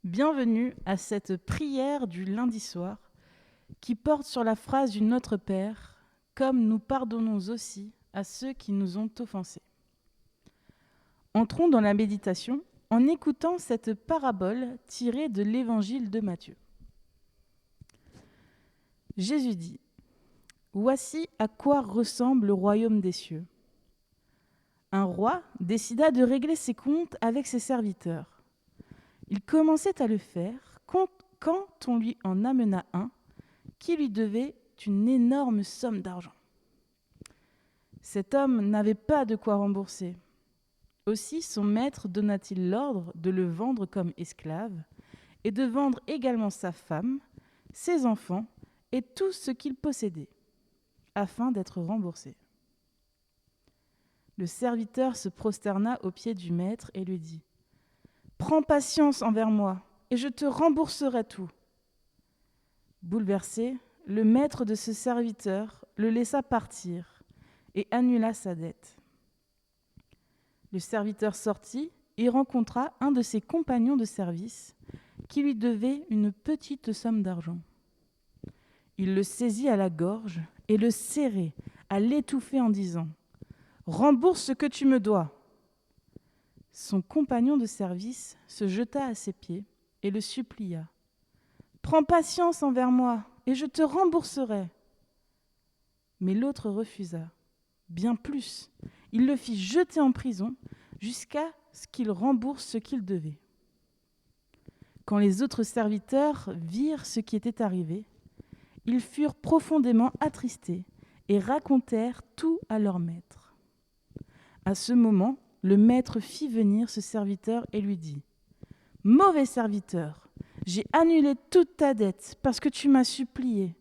Bienvenue à cette prière du lundi soir qui porte sur la phrase du Notre Père, comme nous pardonnons aussi à ceux qui nous ont offensés. Entrons dans la méditation en écoutant cette parabole tirée de l'évangile de Matthieu. Jésus dit : Voici à quoi ressemble le royaume des cieux. Un roi décida de régler ses comptes avec ses serviteurs. Il commençait à le faire quand on lui en amena un qui lui devait une énorme somme d'argent. Cet homme n'avait pas de quoi rembourser. Aussi son maître donna-t-il l'ordre de le vendre comme esclave et de vendre également sa femme, ses enfants et tout ce qu'il possédait, afin d'être remboursé. Le serviteur se prosterna aux pieds du maître et lui dit : Prends patience envers moi, et je te rembourserai tout. Bouleversé, le maître de ce serviteur le laissa partir et annula sa dette. Le serviteur sortit et rencontra un de ses compagnons de service qui lui devait une petite somme d'argent. Il le saisit à la gorge et le serrait, à l'étouffer en disant : Rembourse ce que tu me dois. Son compagnon de service se jeta à ses pieds et le supplia : Prends patience envers moi, et je te rembourserai. Mais l'autre refusa. Bien plus, il le fit jeter en prison jusqu'à ce qu'il rembourse ce qu'il devait. Quand les autres serviteurs virent ce qui était arrivé, ils furent profondément attristés et racontèrent tout à leur maître. À ce moment, le maître fit venir ce serviteur et lui dit : Mauvais serviteur, j'ai annulé toute ta dette parce que tu m'as supplié.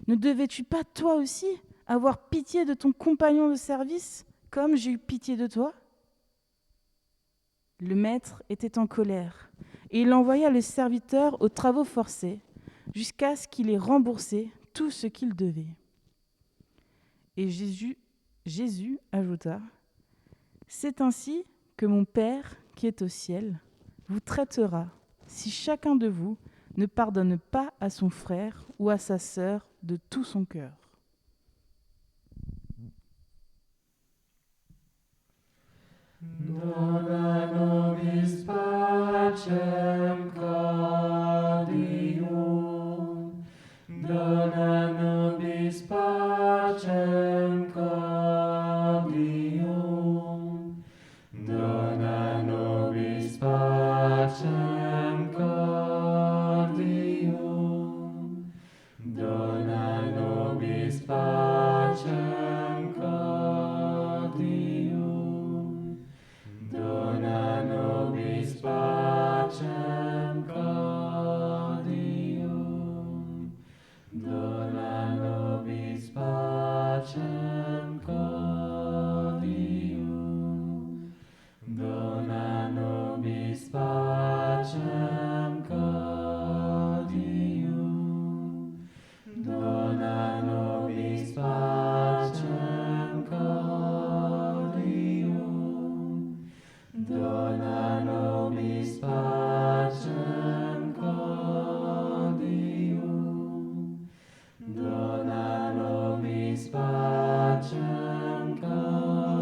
Ne devais-tu pas toi aussi avoir pitié de ton compagnon de service comme j'ai eu pitié de toi ? Le maître était en colère et il envoya le serviteur aux travaux forcés jusqu'à ce qu'il ait remboursé tout ce qu'il devait. Et Jésus ajouta : C'est ainsi que mon Père qui est au ciel vous traitera si chacun de vous ne pardonne pas à son frère ou à sa sœur de tout son cœur. Dona nobis pacem caudium. Dona nobis pacem caudium. Dona nobis pacem caudium. Dona nobis pacem caudium. Dona nobis pacem caudium. Dona nobis pacem caudium. Dona nobis pacem caudium. Dona nobis pacem caudium. Dona nobis pacem caudium. Dona nobis pacem caudium.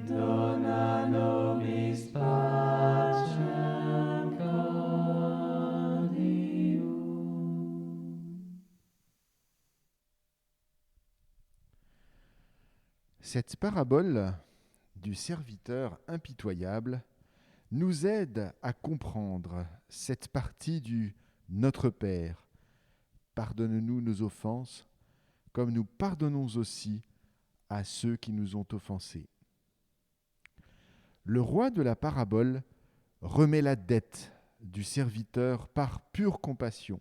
Dona nobis pacem caudium. Cette parabole du serviteur impitoyable nous aide à comprendre cette partie du Notre Père. Pardonne-nous nos offenses, comme nous pardonnons aussi à ceux qui nous ont offensés. Le roi de la parabole remet la dette du serviteur par pure compassion,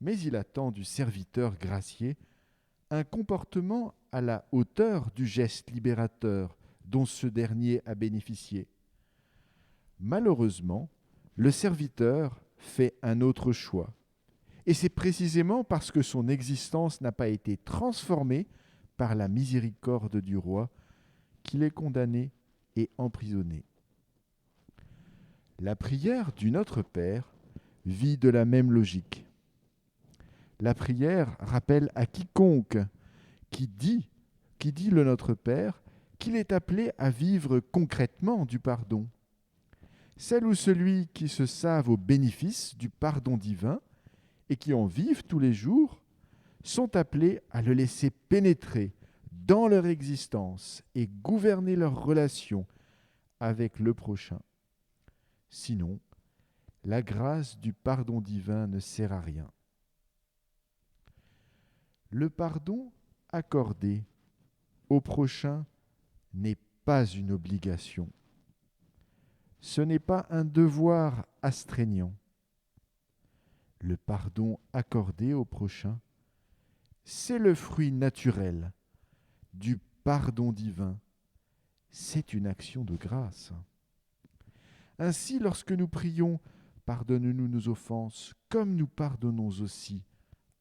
mais il attend du serviteur gracié un comportement à la hauteur du geste libérateur dont ce dernier a bénéficié. Malheureusement, le serviteur fait un autre choix. Et c'est précisément parce que son existence n'a pas été transformée par la miséricorde du roi qu'il est condamné et emprisonné. La prière du Notre Père vit de la même logique. La prière rappelle à quiconque qui dit le Notre Père qu'il est appelé à vivre concrètement du pardon. Celle ou celui qui se savent au bénéfice du pardon divin et qui en vivent tous les jours sont appelés à le laisser pénétrer dans leur existence et gouverner leurs relations avec le prochain. Sinon, la grâce du pardon divin ne sert à rien. Le pardon accordé au prochain n'est pas une obligation. Ce n'est pas un devoir astreignant. Le pardon accordé au prochain, c'est le fruit naturel du pardon divin. C'est une action de grâce. Ainsi, lorsque nous prions « Pardonne-nous nos offenses, comme nous pardonnons aussi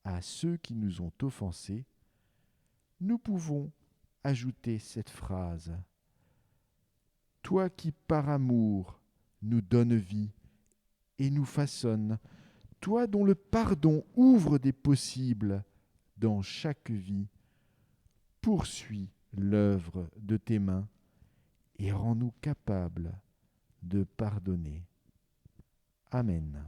à ceux qui nous ont offensés », nous pouvons ajouter cette phrase « Toi qui par amour nous donnes vie et nous façonnes, toi dont le pardon ouvre des possibles dans chaque vie, poursuis l'œuvre de tes mains et rends-nous capables de pardonner. Amen.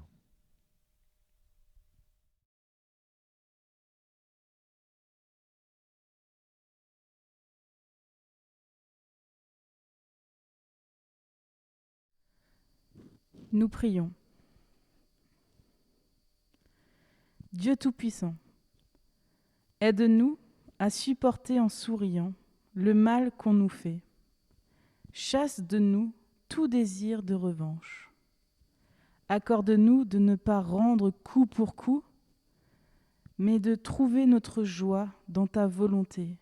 Nous prions. Dieu Tout-Puissant, aide-nous à supporter en souriant le mal qu'on nous fait. Chasse de nous tout désir de revanche. Accorde-nous de ne pas rendre coup pour coup, mais de trouver notre joie dans ta volonté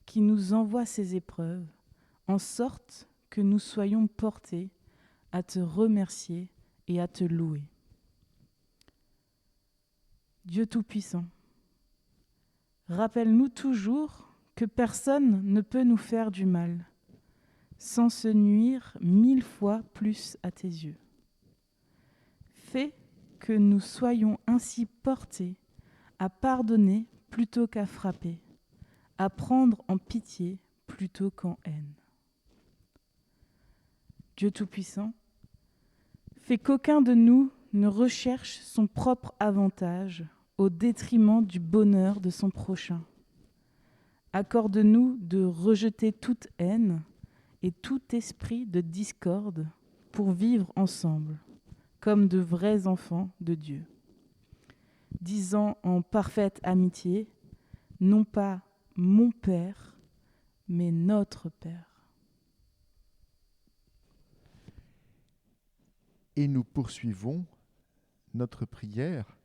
qui nous envoie ces épreuves, en sorte que nous soyons portés à te remercier et à te louer. Dieu Tout-Puissant, rappelle-nous toujours que personne ne peut nous faire du mal, sans se nuire 1000 fois plus à tes yeux. Fais que nous soyons ainsi portés à pardonner plutôt qu'à frapper, à prendre en pitié plutôt qu'en haine. Dieu Tout-Puissant, fais qu'aucun de nous ne recherche son propre avantage au détriment du bonheur de son prochain. Accorde-nous de rejeter toute haine et tout esprit de discorde pour vivre ensemble, comme de vrais enfants de Dieu, disant en parfaite amitié, non pas mon Père, mais notre Père. Et nous poursuivons notre prière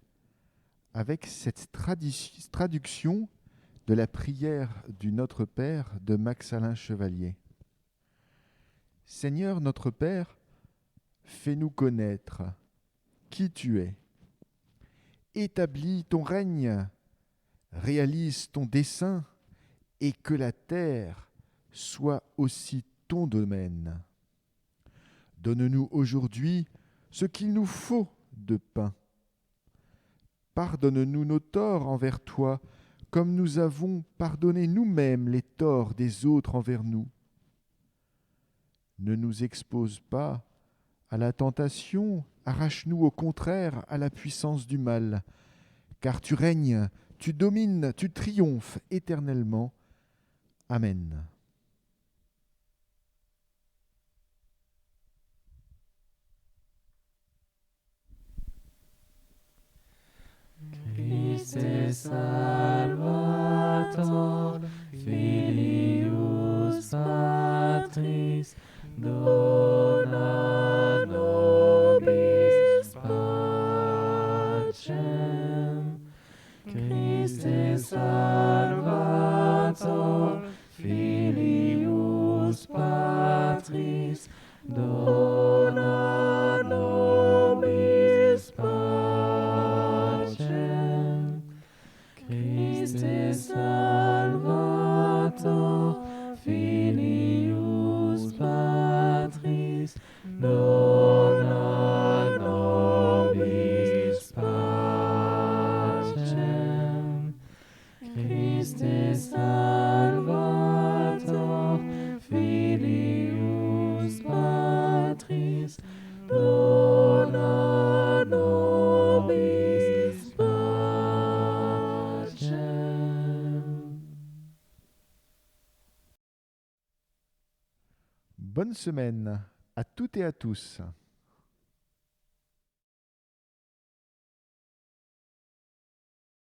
avec cette traduction de la prière du Notre Père de Max-Alain Chevalier. Seigneur notre Père, fais-nous connaître qui tu es. Établis ton règne, réalise ton dessein, et que la terre soit aussi ton domaine. Donne-nous aujourd'hui ce qu'il nous faut de pain. Pardonne-nous nos torts envers toi, comme nous avons pardonné nous-mêmes les torts des autres envers nous. Ne nous expose pas à la tentation, arrache-nous au contraire à la puissance du mal, car tu règnes, tu domines, tu triomphes éternellement. Amen. Christe Salvator, Filius Patris, dona nobis pacem. Christe Salvator, Filius Patris, dona nobis pacem. Christe Salvator, Salvator, Filius Patris, dona nobis pacem. Bonne semaine à toutes et à tous.